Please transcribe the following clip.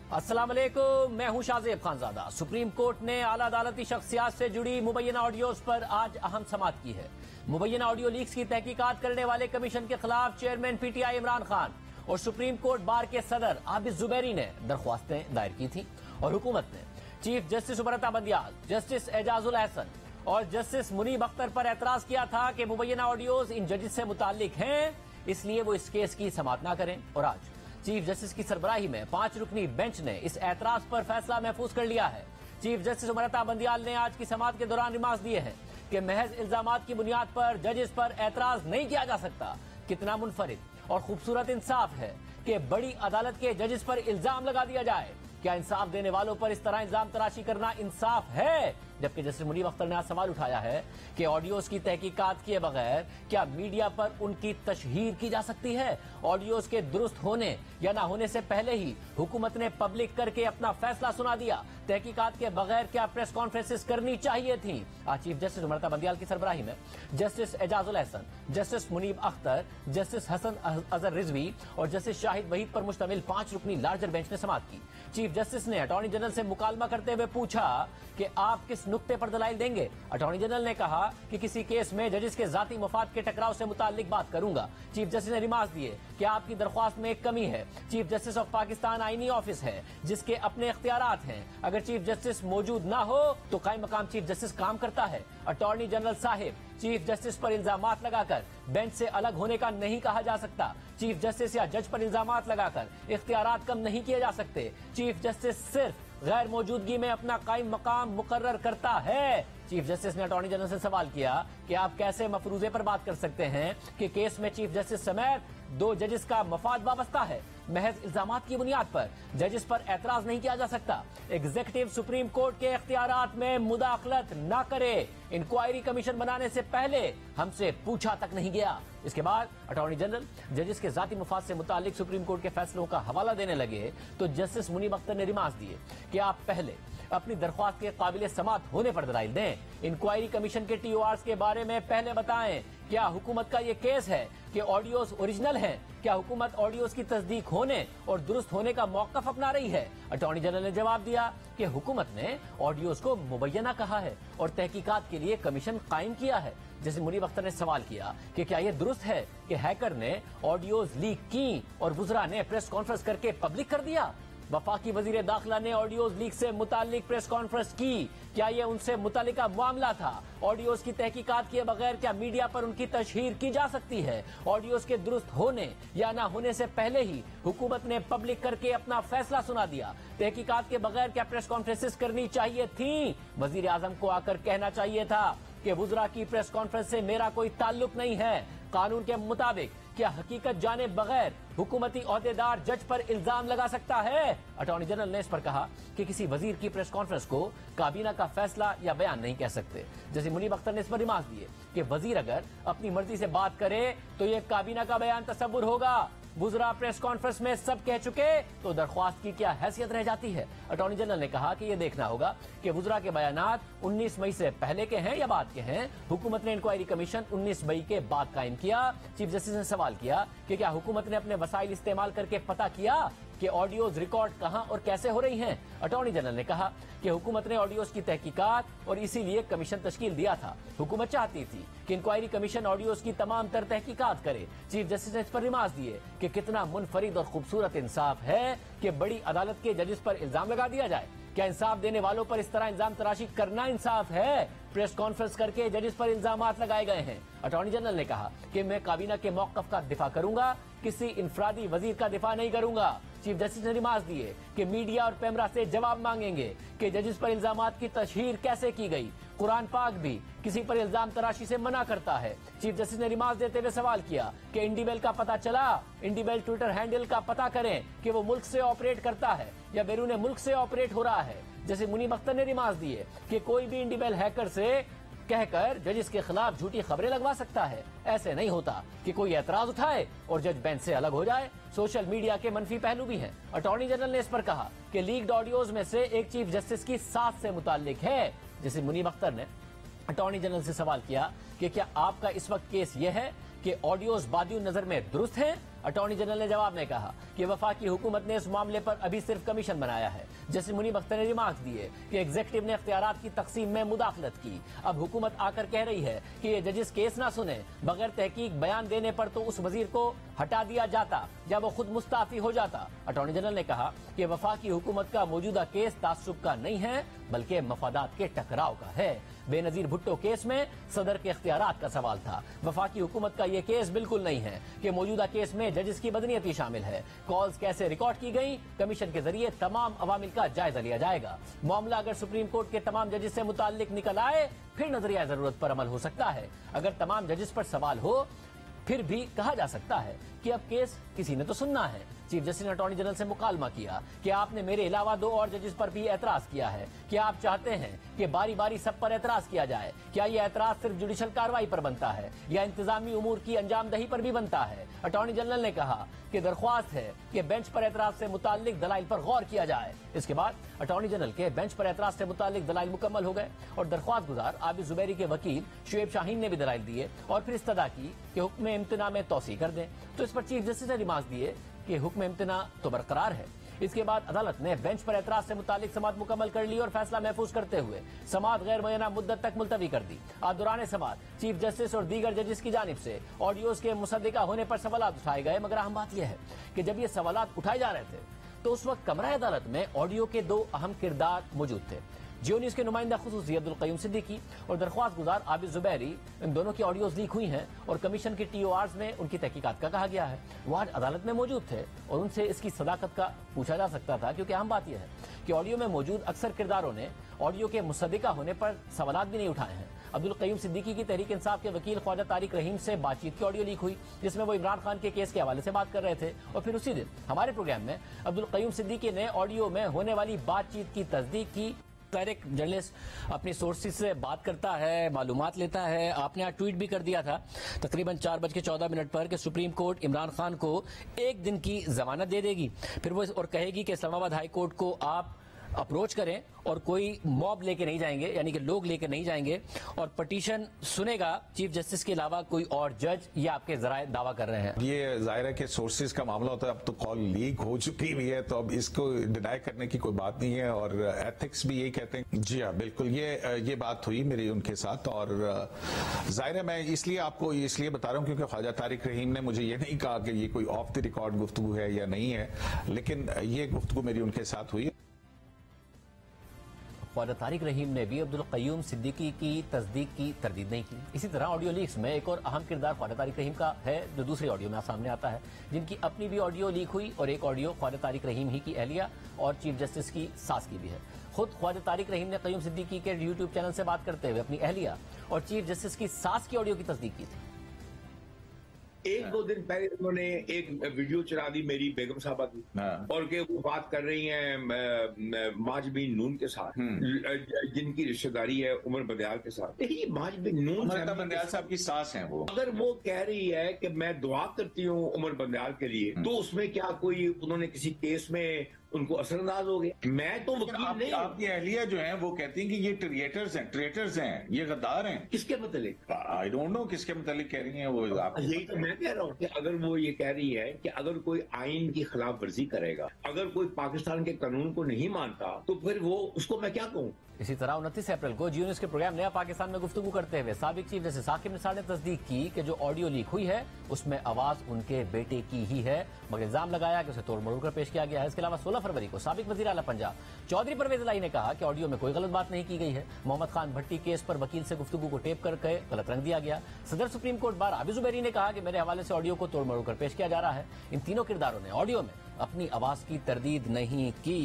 अस्सलाम वालेकुम, मैं हूं शाहजेब खानजादा। सुप्रीम कोर्ट ने आला अदालती शख्सियात से जुड़ी मुबैना ऑडियोज पर आज अहम समाअत की है। मुबैना ऑडियो लीक्स की तहकीकात करने वाले कमीशन के खिलाफ चेयरमैन पीटीआई इमरान खान और सुप्रीम कोर्ट बार के सदर आबिद जुबैरी ने दरख्वास्तें दायर की थी और हुकूमत ने chief justice उमरता Bandial, justice Ejazul Ehsan और जस्टिस मुनीब अख्तर पर एतराज किया था कि मुबैना ऑडियोज इन जजेस से मुताल्लिक हैं, इसलिए वो इस केस की समाअत न करें। और आज चीफ जस्टिस की सरबराही में 5 रुकनी बेंच ने इस एतराज पर फैसला महफूज कर लिया है। चीफ जस्टिस उमरता बंदियाल ने आज की समाअत के दौरान रिमार्क्स दिए हैं कि महज इल्जामात की बुनियाद पर जजेस पर एतराज नहीं किया जा सकता। कितना मुनफरिद और खूबसूरत इंसाफ है कि बड़ी अदालत के जजेस पर इल्जाम लगा दिया जाए। क्या इंसाफ देने वालों पर इस तरह इल्जाम तराशी करना इंसाफ है? जबकि जस्टिस मुनीब अख्तर ने आज सवाल उठाया है कि ऑडियोज की तहकीकात किए बगैर क्या मीडिया पर उनकी तशहीर की जा सकती है? ऑडियोज के दुरुस्त होने या ना होने से पहले ही हुकूमत ने पब्लिक करके अपना फैसला सुना दिया। तहकीकात के बगैर क्या प्रेस कॉन्फ्रेंसेस करनी चाहिए थी? आज चीफ जस्टिस उमरता बंदियाल की सरबराही में justice Ejazul Ahsan, justice Munib Akhtar, justice Hasan Azhar Rizvi और जस्टिस शाहिद वहीद पर मुश्तमिल 5 रुकनी लार्जर बेंच ने समाअत की। चीफ जस्टिस ने अटॉर्नी जनरल से मुकालमा करते हुए पूछा कि आप किस नुक्ते पर दलाइल देंगे। अटॉर्नी जनरल ने कहा कि किसी केस में जजेस के जाती मफाद के टकराव से मुताल्लिक बात करूंगा। चीफ जस्टिस ने रिमार्क्स दिए कि आपकी दरख्वास्त में एक कमी है। चीफ जस्टिस ऑफ पाकिस्तान आईनी ऑफिस है जिसके अपने इख्तियारात हैं। अगर चीफ जस्टिस मौजूद ना हो तो कायम मकाम चीफ जस्टिस काम करता है। Attorney general Sahib, chief justice पर इल्जामात लगाकर बेंच से अलग होने का नहीं कहा जा सकता। चीफ जस्टिस या जज पर इल्जामात लगाकर इख्तियारात कम नहीं किए जा सकते। चीफ जस्टिस सिर्फ गैर मौजूदगी में अपना कायम मकाम मुकर्रर करता है। चीफ जस्टिस ने अटॉर्नी जनरल से सवाल किया कि आप कैसे मफरूजे पर बात कर सकते हैं कि केस में चीफ जस्टिस समेत 2 जजेस का मफाद वाबस्ता है। महज इल्जामात की बुनियाद पर जजेस पर एतराज नहीं किया जा सकता। एग्जीक्यूटिव सुप्रीम कोर्ट के इख्तियारात में मुदाखलत न करे। इंक्वायरी कमीशन बनाने से पहले हमसे पूछा तक नहीं गया। इसके बाद अटॉर्नी जनरल जजेस के जाती मफाद से मुतालिक सुप्रीम कोर्ट के फैसलों का हवाला देने लगे तो जस्टिस मुनीब अख्तर ने रिमार्क्स दिए कि आप पहले अपनी दरख्वास्त के काबिल समाअत होने पर दलाइल दें। इंक्वायरी कमीशन के TORs के बारे में पहले बताएं। क्या हुकूमत का ये केस है कि ऑडियोज ओरिजिनल हैं? क्या हुकूमत ऑडियोज की तस्दीक होने और दुरुस्त होने का मौकफ अपना रही है? अटॉर्नी जनरल ने जवाब दिया कि हुकूमत ने ऑडियोज को मुबैना कहा है और तहकीकात के लिए कमीशन कायम किया है। जैसे मुनीब अख्तर ने सवाल किया कि क्या यह दुरुस्त है कि हैकर ने ऑडियोज लीक की और वुज़रा ने प्रेस कॉन्फ्रेंस करके पब्लिक कर दिया? वफाकी वजीर दाखिला ने ऑडियोज लीक से मुतालिक प्रेस कॉन्फ्रेंस की, क्या यह उनसे मुतालिका मामला था? ऑडियोज की तहकीकात किए बगैर क्या मीडिया पर उनकी तशहीर की जा सकती है? ऑडियोज के दुरुस्त होने या ना होने से पहले ही हुकूमत ने पब्लिक करके अपना फैसला सुना दिया। तहकीकात के बगैर क्या प्रेस कॉन्फ्रेंसेस करनी चाहिए थी? वजीर आजम को आकर कहना चाहिए था कि वुज़रा की प्रेस कॉन्फ्रेंस से मेरा कोई ताल्लुक नहीं है। कानून के मुताबिक क्या हकीकत जाने बगैर हुकूमती ओहदेदार जज पर इल्जाम लगा सकता है? अटॉर्नी जनरल ने इस पर कहा कि किसी वजीर की प्रेस कॉन्फ्रेंस को काबीना का फैसला या बयान नहीं कह सकते। जैसे मुनीब अख्तर ने इस पर रिमार्क्स दिए कि वजीर अगर अपनी मर्जी से बात करे तो ये काबीना का बयान तसव्वुर होगा। वुज़रा प्रेस कॉन्फ्रेंस में सब कह चुके तो दरख्वास्त की क्या हैसियत रह जाती है? अटॉर्नी जनरल ने कहा कि यह देखना होगा कि वुज़रा के बयानात 19 मई से पहले के हैं या बाद के हैं। हुकूमत ने इंक्वायरी कमीशन 19 मई के बाद कायम किया। चीफ जस्टिस ने सवाल किया कि क्या हुकूमत ने अपने वसाइल इस्तेमाल करके पता किया कि ऑडियोज रिकॉर्ड कहां और कैसे हो रही हैं? अटॉर्नी जनरल ने कहा कि हुकूमत ने ऑडियोज की तहकीकात और इसीलिए कमीशन तश्कील दिया था। हुकूमत चाहती थी कि इंक्वायरी कमीशन ऑडियोज की तमाम तर तहकीकात करे। चीफ जस्टिस ने इस पर रिमार्क्स दिए कि कितना मुनफरिद और खूबसूरत इंसाफ है कि बड़ी अदालत के जजेस पर इल्जाम लगा दिया जाए। क्या इंसाफ देने वालों पर इस तरह इल्जाम तराशी करना इंसाफ है? प्रेस कॉन्फ्रेंस करके जजेस पर इल्जामात लगाए गए हैं। अटॉर्नी जनरल ने कहा कि मैं काबीना के मौकफ का दिफा करूंगा, किसी इंफरादी वजीर का दिफा नहीं करूंगा। चीफ जस्टिस ने रिमार्क्स दिए कि मीडिया और पेमरा से जवाब मांगेंगे कि जजेस पर इल्जामात की तशहीर कैसे की गई। कुरान पाक भी किसी पर इल्जाम तराशी से मना करता है। चीफ जस्टिस ने रिमार्क्स देते हुए सवाल किया कि इंडीबेल का पता चला? इंडीबेल ट्विटर हैंडल का पता करें कि वो मुल्क से ऑपरेट करता है या बैरून मुल्क से ऑपरेट हो रहा है। जैसे मुनीब अख्तर ने रिमार्क्स दिए कि कोई भी इंडीबेल हैकर से कहकर जजेस के खिलाफ झूठी खबरें लगवा सकता है। ऐसे नहीं होता कि कोई एतराज उठाए और जज बेंच से अलग हो जाए। सोशल मीडिया के मनफी पहलू भी हैं। अटॉर्नी जनरल ने इस पर कहा कि लीक्ड ऑडियोज में से एक चीफ जस्टिस की साथ से मुताल्लिक है। जैसे मुनीब अख्तर ने अटॉर्नी जनरल से सवाल किया कि क्या आपका इस वक्त केस यह है कि ऑडियोज बादियों नजर में दुरुस्त हैं? अटॉर्नी जनरल ने जवाब में कहा कि वफाकी हुकूमत ने इस मामले पर अभी सिर्फ कमीशन बनाया है। जस्टिस मुनीब अख्तर ने रिमार्क दिए कि एग्जीक्यूटिव ने इख्तियारात की तकसीम में मुदाखलत की। अब हुकूमत आकर कह रही है कि ये जजेस केस ना सुने, बगैर तहकीक बयान देने पर तो उस वजीर को हटा दिया जाता या वो खुद मुस्ताफी हो जाता। अटॉर्नी जनरल ने कहा कि वफाकी हुकूमत का मौजूदा केस तासुब का नहीं है बल्कि मफादात के टकराव का है। बेनजीर भुट्टो केस में सदर के इख्तियारात का सवाल था। वफाकी हुकूमत का ये केस बिल्कुल नहीं है कि मौजूदा केस में जजेस की बदनीयती शामिल है। कॉल्स कैसे रिकॉर्ड की गई, कमीशन के जरिए तमाम अवामिल का जायजा लिया जाएगा। मामला अगर सुप्रीम कोर्ट के तमाम जजेस से मुताल्लिक निकल आए फिर नजरिया जरूरत पर अमल हो सकता है। अगर तमाम जजेस पर सवाल हो फिर भी कहा जा सकता है कि अब केस किसी ने तो सुनना है। चीफ जस्टिस ने अटॉर्नी जनरल से मुकालमा किया कि आपने मेरे अलावा 2 और जजेस पर भी एतराज किया है। क्या आप चाहते हैं कि बारी बारी सब पर एतराज किया जाए? क्या यह एतराज सिर्फ जुडिशल कार्रवाई पर बनता है या इंतजामी उमूर की अंजामदही पर भी बनता है? अटॉर्नी जनरल ने कहा कि दरख्वास्त है कि बेंच पर एतराज से मुताल्लिक दलाइल पर गौर किया जाए। इसके बाद अटॉर्नी जनरल के बेंच पर एतराज से मुताल्लिक दलाइल मुकम्मल हो गए और दरख्वास्त गुजार आबिद जुबैरी के वकील शुएब शाहीन ने भी दलाइल दिए और फिर इस्तदा की कि हुक्म इम्तना में तौसी कर दें। तो इस पर चीफ जस्टिस ने रिमार्क दिए कि हुक्म इम्तना तो बरकरार है। इसके बाद अदालत ने बेंच पर एतराज से मुतालिक समाअत मुकम्मल कर ली और फैसला महफूज करते हुए समाअत गैर मुय्यना मुद्दत तक मुलतवी कर दी। आज दौरान समाअत चीफ जस्टिस और दीगर जजेस की जानिब से ऑडियोज के मुसद्दिका होने पर सवाल उठाए गए, मगर अहम बात यह है कि जब ये सवाल उठाए जा रहे थे तो उस वक्त कमरा अदालत में ऑडियो के 2 अहम किरदार मौजूद थे। जियो न्यूज के नुमाइंदा खुसूसी अब्दुल कयूम सिद्दीकी और दरख्वास्त गुजार आबिद जुबैरी, इन दोनों की ऑडियोज लीक हुई हैं और कमीशन के TORs में उनकी तहकीकात का कहा गया है। वो आज अदालत में मौजूद थे और उनसे इसकी सदाकत का पूछा जा सकता था, क्योंकि अहम बात यह है कि ऑडियो में मौजूद अक्सर किरदारों ने ऑडियो के मुसद्दिका होने पर सवाल भी नहीं उठाए हैं। अब्दुल कयूम सिद्दीकी की तहरीक इंसाफ के वकील ख्वाजा तारिक रहीम से बातचीत की ऑडियो लीक हुई, जिसमें वो इमरान खान के केस के हवाले से बात कर रहे थे और फिर उसी दिन हमारे प्रोग्राम में अब्दुल कयूम सिद्दीकी ने ऑडियो में होने वाली बातचीत की तस्दीक की। एक जर्नलिस्ट अपनी सोर्सेज से बात करता है, मालूमात लेता है। आपने आज ट्वीट भी कर दिया था तकरीबन 4:14 पर कि सुप्रीम कोर्ट इमरान खान को 1 दिन की जमानत दे देगी, फिर वो और कहेगी कि इस्लामाबाद हाई कोर्ट को आप अप्रोच करें और कोई मॉब लेके नहीं जाएंगे, यानी कि लोग लेके नहीं जाएंगे, और पटिशन सुनेगा चीफ जस्टिस के अलावा कोई और जज, या आपके जराए दावा कर रहे हैं। ये जाहिर है कि सोर्सेज का मामला होता है। अब तो कॉल लीक हो चुकी हुई है, तो अब इसको डिनाई करने की कोई बात नहीं है और एथिक्स भी यही कहते हैं। जी हाँ, बिल्कुल ये बात हुई मेरी उनके साथ और जाहिर है मैं इसलिए आपको इसलिए बता रहा हूँ क्योंकि ख्वाजा तारिक रहीम ने मुझे ये नहीं कहा कि ये कोई ऑफ द रिकॉर्ड गुफ्तगू है या नहीं है, लेकिन ये गुफ्तगू मेरी उनके साथ हुई। ख्वाजा तारिक रहीम ने भी अब्दुल कयूम सिद्दीकी की तस्दीक की तरदीद नहीं की। इसी तरह ऑडियो लीक्स में एक और अहम किरदार ख्वाजा तारिक रहीम का है, जो दूसरी ऑडियो में सामने आता है, जिनकी अपनी भी ऑडियो लीक हुई और एक ऑडियो ख्वाजा तारिक रहीम ही की अहलिया और चीफ जस्टिस की सास की भी है। खुद ख्वाजा तारिक रहीम ने कयूम सिद्दीकी के यूट्यूब चैनल से बात करते हुए अपनी अहलिया और चीफ जस्टिस की सास की ऑडियो की तस्दीक की थी। 1-2 दिन पहले उन्होंने एक वीडियो चला दी मेरी बेगम साहबा की और के वो बात कर रही हैं माजबीन नून के साथ, जिनकी रिश्तेदारी है उमर बंदयाल के साथ। यही माजबीन नून बंदयाल साहब की सास हैं वो। अगर वो कह रही है कि मैं दुआ करती हूँ उमर बंदयाल के लिए, तो उसमें क्या कोई उन्होंने किसी केस में उनको असरअंदाज हो गया? मैं तो वकील नहीं। आपकी अहलिया जो है वो कहती हैं कि ये ट्रेटर्स हैं, ये गद्दार हैं। किसके मतलब? आई डोंट नो किसके मतलब कह रही हैं वो। यही तो मैं कह रहा हूँ कि अगर वो ये कह रही है कि अगर कोई आइन की खिलाफ वर्जी करेगा, अगर कोई पाकिस्तान के कानून को नहीं मानता, तो फिर वो उसको मैं क्या कहूँ? इसी तरह 29 अप्रैल को जियो न्यूज के प्रोग्राम नया पाकिस्तान में गुफ्तगू करते हुए साबिक चीफ जस्टिस साकिब निसार ने तस्दीक की कि जो ऑडियो लीक हुई है उसमें आवाज उनके बेटे की ही है, मगर इल्जाम लगाया कि उसे तोड़ मरोड़ कर पेश किया गया है। इसके अलावा 16 फरवरी को साबिक वजीर आला पंजाब चौधरी परवेज इलाही ने कहा कि ऑडियो में कोई गलत बात नहीं की गई है। मोहम्मद खान भट्टी केस पर वकील से गुफ्तगू को टेप करके गलत रंग दिया गया। सदर supreme court bar Abid Zubairi ने कहा कि मेरे हवाले से ऑडियो को तोड़ मरोड़ कर पेश किया जा रहा है। इन तीनों किरदारों ने ऑडियो में अपनी आवाज की तरदीद नहीं की।